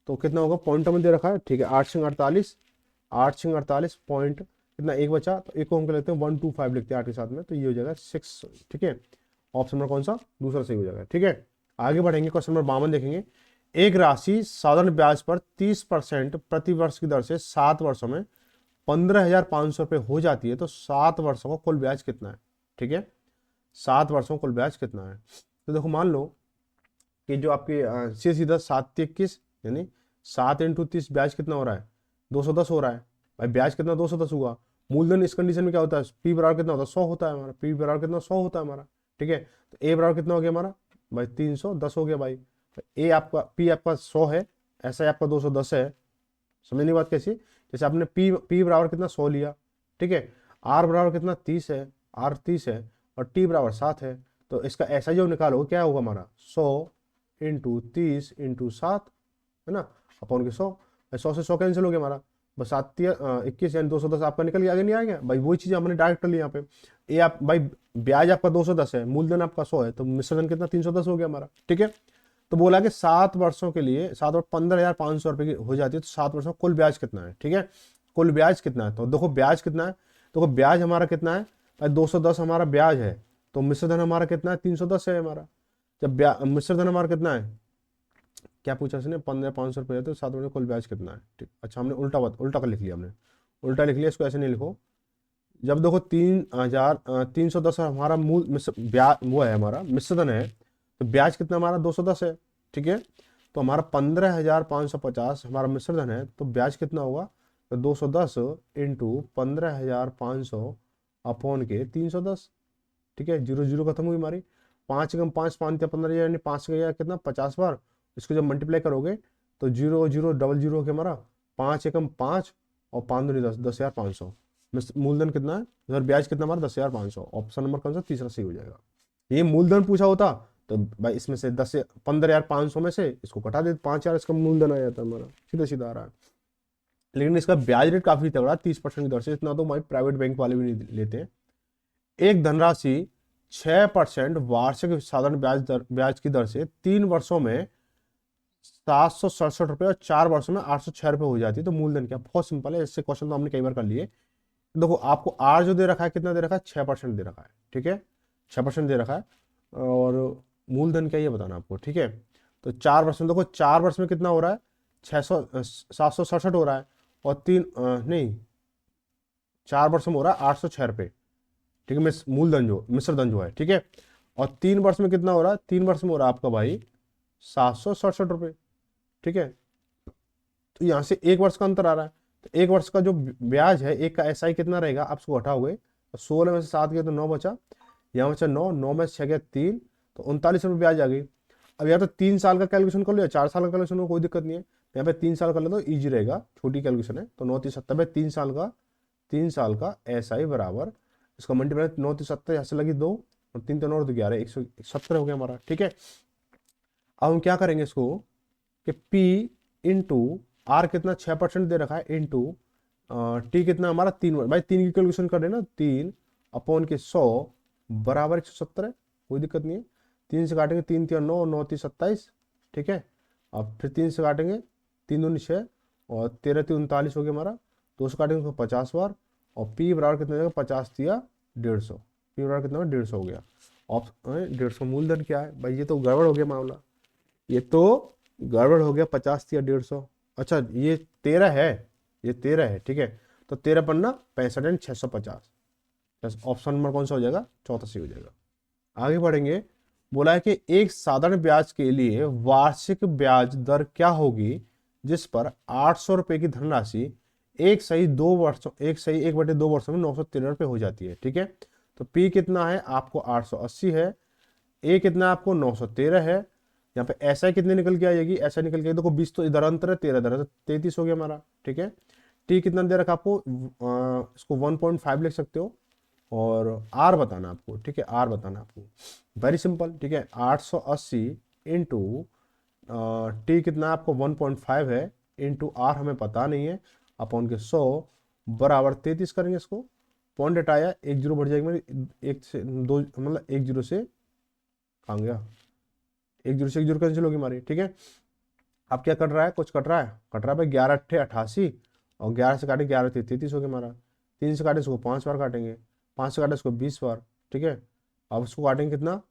तो कितना होगा पॉइंट में दे रखा है, ठीक है। 8 पॉइंट कितना एक बचा, तो एक को हम लेते हैं 125 लिखते हैं 8 के साथ में, तो ये हो जाएगा 6, ठीक है। ऑप्शन नंबर कौन सा दूसरा सही हो जाएगा, ठीक है। आगे बढ़ेंगे, क्वेश्चन नंबर 52 देखेंगे। एक राशि साधारण ब्याज पर 30% प्रति वर्ष की दर से 7 वर्षों में 15,500 रुपये हो जाती है, तो 7 वर्षों का कुल ब्याज कितना है, ठीक है। 7 वर्षों का कुल ब्याज कितना है, तो देखो मान लो कि जो आपकी सीधा 7×21 यानी 7 इंटू 30 ब्याज कितना हो रहा है 210 हो रहा है भाई। ब्याज कितना 210 हुआ। मूलधन इस कंडीशन में क्या होता है पी बराबर कितना होता है 100 होता है हमारा, पी बराबर कितना 100 होता है हमारा, ठीक है। तो ए बराबर कितना हो गया हमारा भाई 310 हो गया भाई। ए आपका पी आपका 100 है, ऐसा ही आपका 210 है। समझने बात कैसी, जैसे आपने पी बराबर कितना 100 लिया, ठीक है। आर बराबर कितना 30 है, आर 30 है, और टी बराबर 7 है, तो इसका ऐसा जो निकालो क्या होगा हमारा 100 इंटू 30 इंटू 7 है ना अपॉन के 100। 100 से 100 कैंसिल हो गया हमारा, बस 7×21 यानी 210 आपका निकल गया, आगे नहीं आएगा भाई। वही चीज हमने डायरेक्ट कर ली यहाँ पे। ये आप भाई ब्याज आपका 210 है, मूलधन आपका 100 है, तो मिश्रण कितना 310 हो गया हमारा, ठीक है। तो बोला कि 7 वर्षों के लिए 7 और 15,500 रुपए की हो जाती है, तो 7 वर्षों कुल ब्याज कितना है, ठीक है। कुल ब्याज कितना है, तो देखो ब्याज कितना है, देखो ब्याज हमारा कितना है भाई 210 हमारा ब्याज है, तो मिश्रधन हमारा कितना है 310 है हमारा। जब मिश्रधन हमारा कितना है क्या पूछा इसने 15,500 रुपये, तो 7 वर्षों कुल ब्याज कितना है, ठीक। अच्छा हमने उल्टा कर लिख लिया, हमने उल्टा लिख लिया, इसको ऐसे नहीं लिखो। जब देखो 3,310 हमारा मूल ब्याज वो है हमारा मिश्रधन है, तो ब्याज कितना हमारा 210 है, ठीक है। तो हमारा 15,550 हमारा मिश्रधन है, तो ब्याज कितना होगा तो 210 इंटू 15,500 अपॉन के 310, ठीक है। 0 0 खत्म हुई हमारी, 5×5 5 15 यानी 5 का कितना 50 बार, इसको जब मल्टीप्लाई करोगे तो 0 0 डबल 0 हो गया हमारा, 5×5 और 5×2 10,500। मूलधन कितना है उधर ब्याज कितना हमारा 10,500। ऑप्शन नंबर कौन सा तीसरा सही हो जाएगा। ये मूलधन पूछा होता तो भाई इसमें से 15,500 में से इसको कटा देते 5,000, इसका मूलधन आ जाता है हमारा, सीधा सीधा आ रहा है। लेकिन इसका ब्याज रेट काफी तगड़ा 30% की दर से, इतना तो भाई प्राइवेट बैंक वाले भी नहीं लेते हैं। एक धनराशि 6% वार्षिक साधारण ब्याज की दर से 3 वर्षों में 767 रुपये और 4 वर्षों में 806 रुपये हो जाती है, तो मूलधन क्या। बहुत सिंपल है, इससे क्वेश्चन तो हमने कई बार कर लिए। देखो आपको आर जो दे रखा है कितना दे रखा है 6% दे रखा है, ठीक है 6% दे रखा है, और मूलधन क्या है ये बताना आपको, ठीक है। तो 4 वर्ष में देखो, 4 वर्ष में कितना हो रहा है, 767 हो रहा है, और नहीं, 4 वर्ष में हो रहा है 806 रुपये, ठीक है। मूलधन जो मिश्रधन जो है, ठीक है। और 3 वर्ष में कितना हो रहा है, 3 वर्ष में हो रहा है आपका भाई 767 रुपये, ठीक है। तो यहाँ से 1 वर्ष का अंतर आ रहा है। तो 1 वर्ष का जो ब्याज है, एक का एसआई कितना रहेगा, आप उसको हटाओगे तो 16 में से 7 गए तो 9 बचा, यहाँ बचा 9, 9 में से 6 गया 3, तो 39 रुपये ब्याज आ गई। अब या तो 3 साल का कैलकुलेशन कर लो या 4 साल का कैलकुलेशन को, कोई दिक्कत नहीं है। यहाँ पे 3 साल कर लो तो ईजी रहेगा, छोटी कैलकुलेशन है। तो 9×3=70 है, 3 साल का एसआई बराबर, इसका मल्टीप्लाई 9×3=70, यहाँ से लगी 2 और 3 तो 9 तो 11, 170 हो गया हमारा, ठीक है। अब हम क्या करेंगे इसको कि P इंटू आर कितना 6% दे रखा है, इंटू टी कितना हमारा 3, भाई 3 की कैलकुलेशन कर रहे हैं ना, 3/100 बराबर 170 है, कोई दिक्कत नहीं है। 3 से काटेंगे, 3×3=9, 9×3=27, ठीक है। अब फिर 3 से काटेंगे, 3×2=6 और 13×3=39 हो गया हमारा। 2 से काटेंगे तो 50 बार, और पी बराबर कितना हो जाएगा, 50×3=150, पी बराबर कितना 150 हो गया। ऑप्शन 150 मूलधन क्या है भाई, ये तो गड़बड़ हो गया मामला, ये तो गड़बड़ हो गया। 50×3=150, अच्छा ये 13 है, ये 13 है, ठीक है। तो 13×5=65, ऑप्शन नंबर कौन सा हो जाएगा, चौथा सही हो जाएगा। आगे बढ़ेंगे, बोला है कि एक साधारण ब्याज के लिए वार्षिक ब्याज दर क्या होगी जिस पर 800 रुपए की धनराशि एक सही 1/2 वर्षों में 913 रुपये हो जाती है, ठीक है। तो पी कितना है आपको 880 है, ए कितना आपको 913 है, यहाँ पे ऐसा कितने निकल के आएगी, ऐसा निकल के देखो 20 तो इधर अंतर है, 13 इधर है, तो 33 हो गया हमारा, ठीक है। टी कितना दे रखा आपको, इसको 1.5 लिख सकते हो, और आर बताना आपको, ठीक है, आर बताना आपको, वेरी सिंपल, ठीक है। 880 इंटू टी कितना आपको 1.5 है, इंटू आर हमें पता नहीं है, अपॉन के 100 बराबर 33 करेंगे इसको, पॉइंट हटाया, 1 जीरो बढ़ जाएगी मेरी, 1 से 2 मतलब 1 जीरो से कहाँ गया, 1 जीरो से 1 जीरो कैंसिल होगी हमारी, ठीक है। अब क्या कट रहा है, कुछ कट रहा है भाई, 11×8=88, और 11 से काटे 11×3=33 हो गया हमारा। 3 से काटे इसको 5 बार काटेंगे, 5 से काटे इसको 20 बार, ठीक है। अब इसको काटेंगे कितना,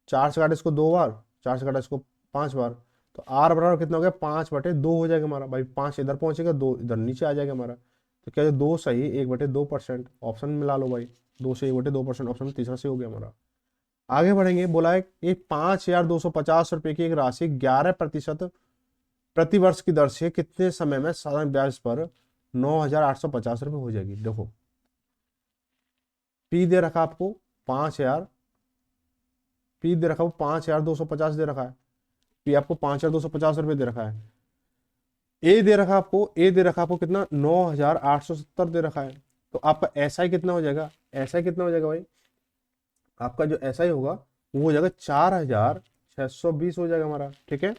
4 से काटे इसको 2 बार, 4 से काटे इसको 5 बार, तो आर बराबर कितना हो गया, 5/2 हो जाएगा हमारा भाई, 5 इधर पहुंचेगा, 2 इधर नीचे आ जाएगा हमारा। तो क्या 2 सही 1/2%, ऑप्शन में ला लो भाई, 2 से 1/2%, ऑप्शन में तीसरा सही हो गया हमारा। आगे बढ़ेंगे, बोला है कि 5,250 रुपए की एक राशि 11% प्रति वर्ष की दर से कितने समय में साधारण ब्याज पर 9,850 रुपये हो जाएगी। देखो पी दे रखा आपको 5,000, पी दे रखा 5,250 दे रखा है, पी आपको 5,250 रुपये दे रखा है। ए दे रखा आपको कितना 9,870 दे रखा है। तो आपका एसआई कितना हो जाएगा, एसआई कितना हो जाएगा भाई, आपका जो एसआई होगा वो हो जाएगा 4,620 हो जाएगा हमारा, ठीक है।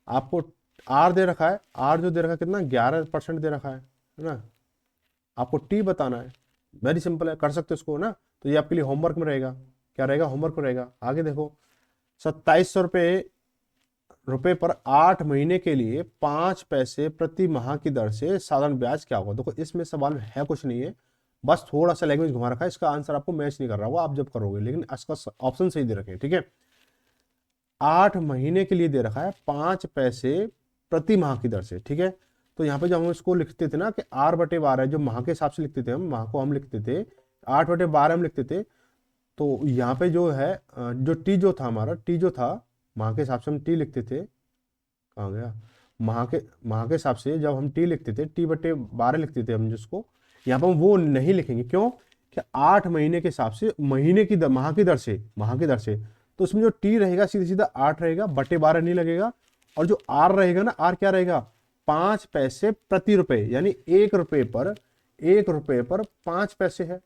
आपको आर दे रखा है, आर जो दे रखा है कितना 11% दे रखा है ना। आपको टी बताना है, वेरी सिंपल है, कर सकते हो इसको ना। तो ये आपके लिए होमवर्क में रहेगा, क्या रहेगा, होमवर्क में रहेगा। आगे देखो 2,700 रुपये पर 8 महीने के लिए 5 पैसे प्रति माह की दर से साधारण ब्याज क्या होगा। देखो इसमें सवाल है कुछ नहीं है, बस थोड़ा सा लैंग्वेज घुमा रखा है, इसका आंसर आपको मैच नहीं कर रहा होगा आप जब करोगे, लेकिन इसका ऑप्शन सही दे रखे हैं, ठीक है। 8 महीने के लिए दे रखा है 5 पैसे प्रति माह की दर से, ठीक है। तो यहाँ पे जब हम इसको लिखते थे ना कि r/12 जो माह के हिसाब से लिखते थे, हम माह को हम लिखते थे 8/12 हम लिखते थे। तो यहाँ पे जो है जो टी जो था हमारा, टी जो था माह के हिसाब से हम टी लिखते थे, कहाँ गया, माह के हिसाब से जब हम टी लिखते थे, टी/12 लिखते थे हम, जिसको यहाँ पर हम वो नहीं लिखेंगे, क्यों कि 8 महीने के हिसाब से महीने की दर, माह की दर से, तो उसमें जो टी रहेगा सीधा सीधा 8 रहेगा, बटे 12 नहीं लगेगा। और जो आर रहेगा ना, आर क्या रहेगा, 5 पैसे प्रति रुपए, यानी 1 रुपए पर 5 पैसे है,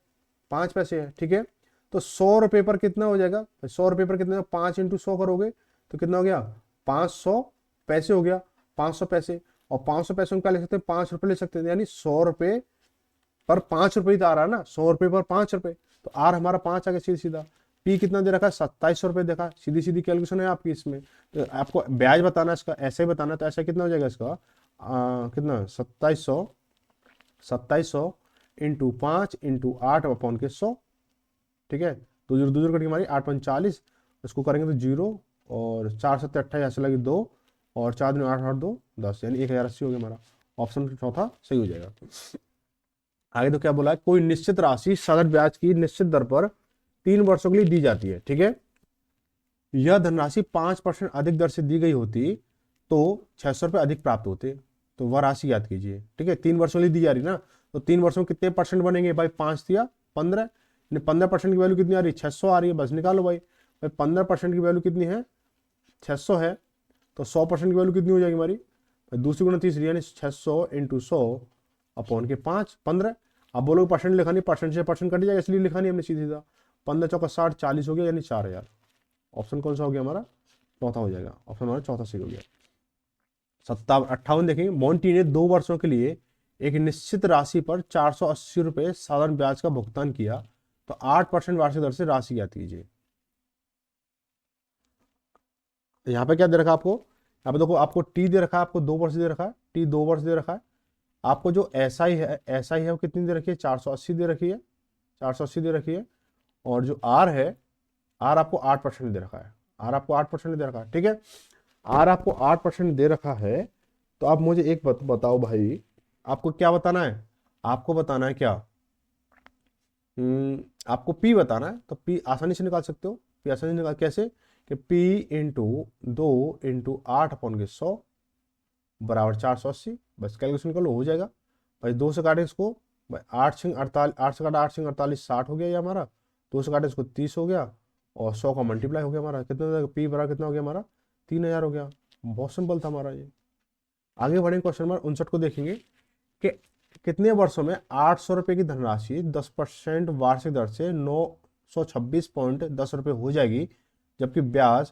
5 पैसे है, ठीक है। तो 100 रुपए पर कितना हो जाएगा, 100 रुपए पर कितना, 5 × 100 करोगे तो कितना हो गया, 500 पैसे हो गया, 500 पैसे। और 500 पैसे हम क्या ले सकते हैं, 5 रुपए ले सकते हैं, यानी 100 रुपए पर 5 रुपए तो आ रहा है ना, 100 रुपए पर 5 रुपए, तो आर हमारा 5 आ गया सीधा सीधा। पी कितना दे रखा है, 2,700 रुपए देखा, सीधी सीधी कैलकुलेशन है आपकी इसमें। तो आपको ब्याज बताना है इसका, ऐसे ही बताना है, तो ऐसा कितना हो जाएगा इसका, कितना 2700 इंटू 5 इंटू 8/100, ठीक है। 2 जीरो कट के हमारी 8×5=40, इसको करेंगे तो 0 और 4×7 = 28, यहाँ से लगी 2 और 4 दूनी 8 8 2 10, यानी 1080 हो गया हमारा। ऑप्शन चौथा सही हो जाएगा। आगे तो क्या बोला है, कोई निश्चित राशि साधारण ब्याज की निश्चित दर पर 3 वर्षों के लिए दी जाती है, ठीक है। यह धनराशि 5% अधिक दर से दी गई होती तो 600 रुपये अधिक प्राप्त होते। तो वह राशि याद कीजिए, ठीक है। 3 वर्षों के लिए दी जा रही ना, तो 3 वर्षों में कितने परसेंट बनेंगे भाई, 5 दिया 15, 15% की वैल्यू कितनी आ रही है, 600 आ रही है, बस निकालो भाई। 15% की वैल्यू कितनी है, 600 है, तो 100% की वैल्यू कितनी हो जाएगी हमारी, दूसरी गुना तीसरी, यानी 600 × 100 अपॉन के 5 15। अब बोलो परसेंट लिखा नहीं, परसेंट से परसेंट कट जाएगा, इसलिए लिखा नहीं हमने सीधी सीधा। 15 चौका 60, 40 हो गया, यानी 4000। ऑप्शन कौन सा हो गया हमारा, चौथा हो जाएगा। ऑप्शन हमारा चौथा सही हो गया। 58 देखेंगे, मोंटी ने 2 वर्षों के लिए एक निश्चित राशि पर 480 रुपये साधारण ब्याज का भुगतान किया, तो 8% वार्षिक दर से राशि ज्ञात कीजिए। यहाँ पे क्या दे रखा है आपको, यहाँ पे देखो आपको टी दे रखा है, आपको 2 वर्ष दे रखा है, टी 2 वर्ष दे रखा है। आपको जो एसआई है वो कितनी दे रखी है, 480 दे रखी है, 480 दे रखी है। और जो आर है, आर आपको 8% दे रखा है, आर आपको 8% दे रखा है, ठीक है। आर आपको 8% दे रखा है, तो आप मुझे एक बताओ भाई, आपको क्या बताना है, आपको बताना है क्या, आपको पी बताना है। तो पी आसानी से निकाल सकते हो, पी आसानी से निकाल, कैसे कि पी इंटू 2 × 8/100 बराबर 480। बस कैलकुलेशन कर लो, हो जाएगा भाई। 2 से काटे इसको भाई, 8×48, 8 से काटा 8×48 60 हो गया ये हमारा। 2 से काटे इसको 30 हो गया, और 100 का मल्टीप्लाई हो गया हमारा, कितना पी बराबर कितना हो गया हमारा, 3000 हो गया। बहुत सिंपल था हमारा ये। आगे बढ़ेंगे, क्वेश्चन नंबर 59 को देखेंगे कि कितने वर्षों में 800 रुपये की धनराशि 10% वार्षिक दर से 926.10 रुपये हो जाएगी, जबकि ब्याज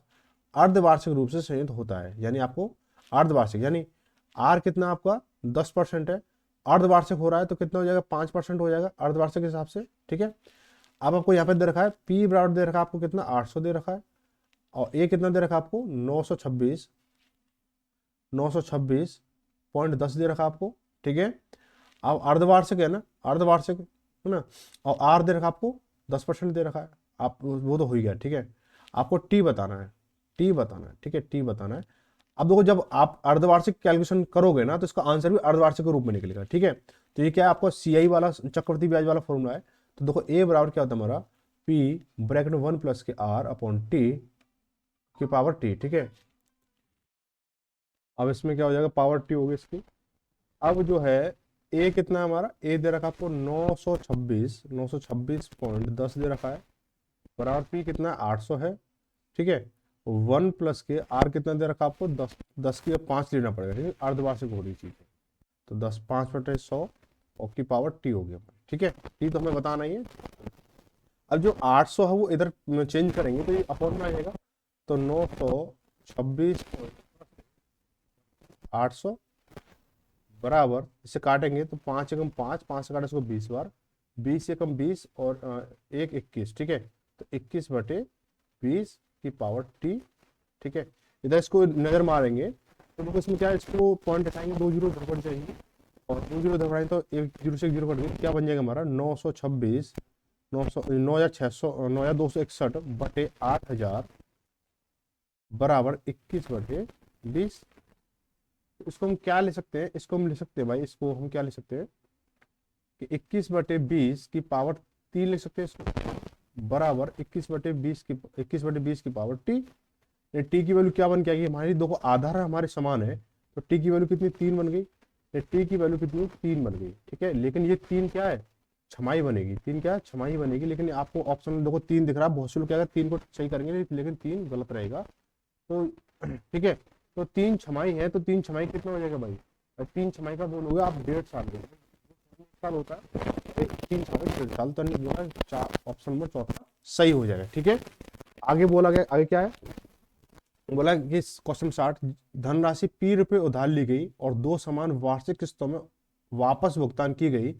अर्धवार्षिक रूप से संयुक्त होता है। यानी आपको अर्धवार्षिक, यानी आर कितना आपका 10% है, अर्धवार्षिक हो रहा है तो कितना हो जाएगा, 5% हो जाएगा अर्धवार्षिक के हिसाब से, ठीक है। अब आपको यहाँ पे दे रखा है पी बराबर दे रखा है आपको कितना, 800 दे रखा है, और ए कितना दे रखा है आपको, 926.10 दे रखा है आपको, ठीक है। अब अर्धवार्षिक है ना, अर्धवार्षिक है ना, और आर दे रखा आपको 10% दे रखा है, आप वो तो हो ही गया, ठीक है। आपको टी बताना है, टी बताना है, ठीक है, टी बताना है। अब देखो, जब आप अर्धवार्षिक कैलकुलेशन करोगे ना, तो इसका आंसर भी अर्धवार्षिक के रूप में निकलेगा, ठीक है। तो ये क्या है, आपको सीआई वाला चक्रवृद्धि ब्याज वाला फॉर्मूला है। तो देखो ए बराबर क्या होता है हमारा, पी ब्रैकेट 1 + के आर अपॉन टी की पावर टी, ठीक है। अब इसमें क्या हो जाएगा, पावर टी होगी इसकी। अब जो है ए कितना है हमारा, ए दे रखा आपको 926.10 दे रखा है, बराबर पी कितना है 800 है, ठीक है। 1 + के आर कितना दे रखा आपको 10 की 5 लेना पड़ेगा, ठीक है, अर्धवार्षिक हो रही चीज है। तो 10 5/100 और की पावर टी हो गया, ठीक है। टी तो हमें बताना ही है। अब जो 800 है वो इधर चेंज करेंगे तो ये अपॉन में आ जाएगा, तो 926.800 बराबर, इसे काटेंगे तो 5 × 5, 5 से काटे इसको 20 बार, 20 × 20 और 1 21, ठीक है। तो 21/20 की पावर टी, ठीक है। इधर इसको नजर मारेंगे तो देखो इसमें क्या है, इसको पॉइंट हटाएंगे, 2 जीरो इधर बढ़ जाएंगे, और 2 जीरो इधर बढ़ाएंगे तो 1 जीरो से 1 जीरो कट गई, क्या बन जाएगा हमारा 926 9,261/8000 बराबर 21/20। इसको हम क्या ले सकते हैं, इसको हम ले सकते हैं भाई, इसको हम क्या ले सकते हैं कि 21/20 की पावर 3 लिख सकते हैं इसको, बराबर 21/20 की पावर टी। टी की वैल्यू क्या बन के आएगी हमारी, देखो आधार हमारे समान है, तो टी की वैल्यू कितनी 3 बन गई, टी की वैल्यू कितनी 3 बन गई, ठीक है। लेकिन ये 3 क्या है, छमाही बनेगी, 3 क्या है, छमाही बनेगी। लेकिन आपको ऑप्शन में देखो 3 दिख रहा है, बहुत से लोग क्या 3 को सही करेंगे, लेकिन 3 गलत रहेगा, तो ठीक है। तो 3 छमाही है, तो 3 छमाही कितना हो जाएगा भाई, 3 छमाही का बोलोगे आप 1.5 साल के साल होता है, 3 छमाही 1.5 साल, तो जो है ऑप्शन नंबर चौथा सही हो जाएगा, ठीक है। आगे बोला गया, आगे क्या है बोला कि क्वेश्चन 60, धनराशि पी रुपये उधार ली गई और 2 समान वार्षिक किस्तों में वापस भुगतान की गई,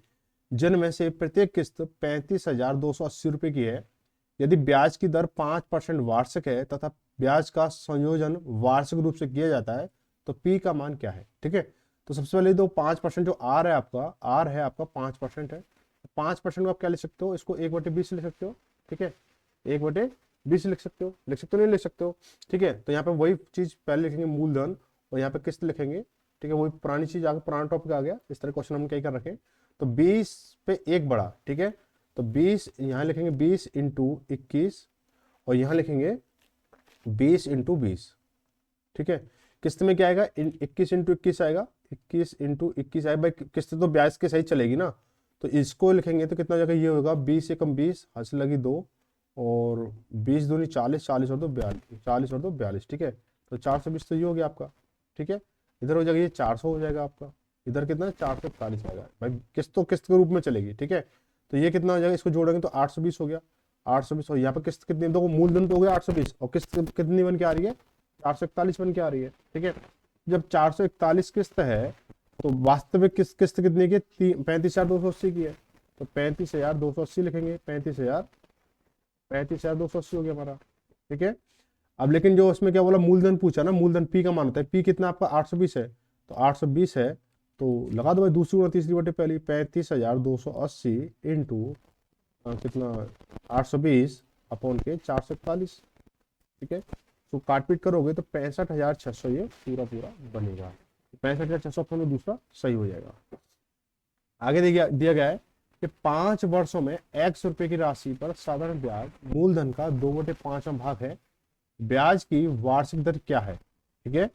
जिनमें से प्रत्येक किस्त 35,280 रुपये की है। यदि ब्याज की दर 5% वार्षिक है तथा ब्याज का संयोजन वार्षिक रूप से किया जाता है, तो पी का मान क्या है, ठीक है। तो सबसे पहले तो 5% जो आर है आपका 5% है, 5% को आप क्या ले सकते हो, इसको 1/20 ले सकते हो, ठीक है, 1/20 20 लिख सकते हो, नहीं लिख सकते हो। ठीक है, तो यहाँ पे वही चीज पहले लिखेंगे मूलधन, और यहाँ पे किस्त लिखेंगे। ठीक है, वही पुरानी चीज आ गई, पुराना टॉपिक आ गया। इस तरह क्वेश्चन हम क्या कर रखे, तो 20 पे एक बढ़ा। ठीक है, तो 20 यहाँ लिखेंगे 20 इंटू 21, और यहाँ लिखेंगे 20 इंटू 20। ठीक है, किस्त में क्या आएगा, 21 इंटू 21 आएगा, 21 इंटू 21 आएगा। भाई किस्त तो ब्याज के सही चलेगी ना, तो इसको लिखेंगे तो कितना जगह ये होगा, 20 एकम 20, हासिल लगी 2, और 20 दूनी 40, 40 और 2 42, 40 और 2 42। ठीक है, तो 420 तो ये हो गया आपका। ठीक है, इधर हो जाएगा ये 400 हो जाएगा आपका, इधर कितना 441 आएगा। भाई किस्त तो किस्त के रूप में चलेगी। ठीक है, तो ये कितना हो जाएगा, इसको जोड़ेंगे तो 820 हो गया, 820। और यहाँ पर किस्त कितनी, तो मूलधन तो हो गया 820, और किस्त कितनी बन के आ रही है, 441 बन के आ रही है। ठीक है, जब 441 किस्त है तो वास्तविक किस्त कितने की, 35,280 की है, तो 35,280 लिखेंगे, 35,280 हो गया हमारा। ठीक है, अब लेकिन जो उसमें क्या बोला, मूलधन पूछा ना, मूलधन पी का मान होता है, पी कितना आपका 820 है, तो 820 है, तो लगा दो भाई दूसरी गुणा तीसरी बटे पहली, 35,280 इंटू कितना 820 अपॉन के 441। ठीक है, तो काटपीट करोगे तो 65,600 ये पूरा पूरा बनेगा, 65,600 अपने में दूसरा सही हो जाएगा। आगे दिया गया है कि 5 वर्षों में x रुपए की राशि पर साधारण ब्याज मूलधन का 2/5 भाग है, ब्याज की वार्षिक दर क्या है। ठीक है,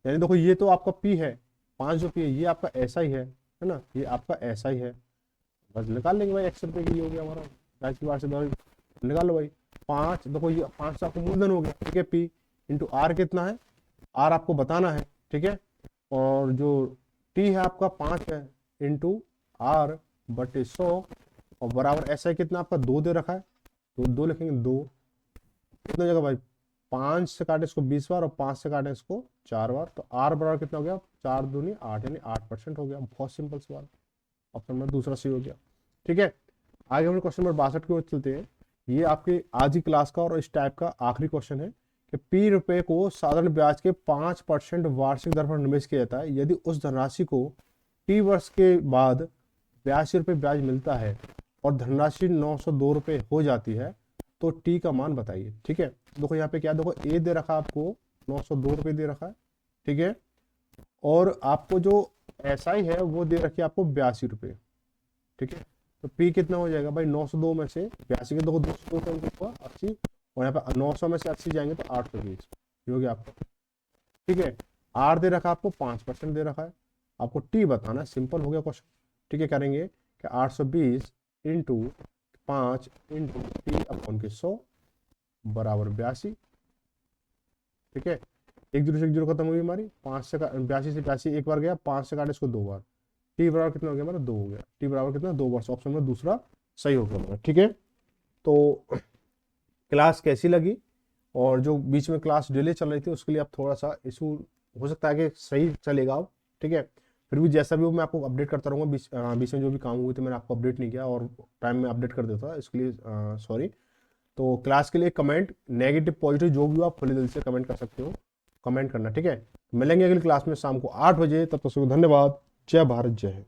यानी देखो ये तो आपका पी है 5 रुपये, ये आपका ऐसा ही है ना, ये आपका ऐसा ही है, बस निकाल लेंगे भाई, x रुपए की ये हो गया हमारा ब्याज की वार्षिक दर, निकालो भाई। 5 देखो ये 5 आपको मूलधन हो गया। ठीक है, पी इंटू आर कितना है, आर आपको बताना है। ठीक है, और जो टी है आपका 5 है, इंटू आर बटे 100, और बराबर ऐसा है कितना आपका 2 दे रखा है, तो 2 लिखेंगे, 2 कितना जगह भाई, 5 से काटे इसको 20 बार, और 5 से काटे इसको 4 बार, तो आर बराबर कितना हो गया, 4 दूनी 8, यानी 8% हो गया। बहुत सिंपल सवाल, ऑप्शन नंबर दूसरा सही हो गया। ठीक है, आगे हम क्वेश्चन नंबर 62 की ओर चलते हैं। ये आपकी आज की क्लास का और इस टाइप का आखिरी क्वेश्चन है कि पी रुपए को साधारण ब्याज के 5% वार्षिक दर पर निवेश किया जाता है, यदि उस धनराशि को टी वर्ष के बाद 82 रुपये ब्याज मिलता है और धनराशि 902 रुपये हो जाती है, तो टी का मान बताइए। ठीक है, देखो यहाँ पे क्या, देखो ए दे रखा आपको 902 रुपये दे रखा है। ठीक है, और आपको जो एसआई है वो दे रखी है आपको 82 रुपये। ठीक है, तो पी कितना हो जाएगा भाई, 902 में से 82 के 202 हुआ 80, और यहाँ पे 900 में से 80 जाएंगे तो 820, ये हो गया आपका। ठीक है, आर दे रखा आपको 5% दे रखा है, आपको टी बताना है, सिंपल हो गया क्वेश्चन। ठीक है, करेंगे कि 820 इंटू 5 इंटू टी अपॉन के 100 बराबर 82। ठीक है, 1 0 से 1 0 खत्म हुई हमारी, 5 से 82 से 82 एक बार गया, 5 से काटे इसको 2 बार, टी बराबर कितना हो गया हमारा, 2 हो गया, टी बराबर कितना 2 वर्ष, ऑप्शन में दूसरा सही हो गया। ठीक है, तो क्लास कैसी लगी, और जो बीच में क्लास डिले चल रही थी उसके लिए आप थोड़ा सा इशू हो सकता है कि सही चलेगा अब। ठीक है, फिर भी जैसा भी हो मैं आपको अपडेट करता रहूँगा, बीच में जो भी काम हुए थे मैंने आपको अपडेट नहीं किया, और टाइम में अपडेट कर देता, इसके लिए सॉरी। तो क्लास के लिए कमेंट नेगेटिव पॉजिटिव जो भी हो आप खुले दिल से कमेंट कर सकते हो, कमेंट करना। ठीक है, मिलेंगे अगली क्लास में शाम को 8 बजे, तब तक धन्यवाद। जय भारत, जय हिंद।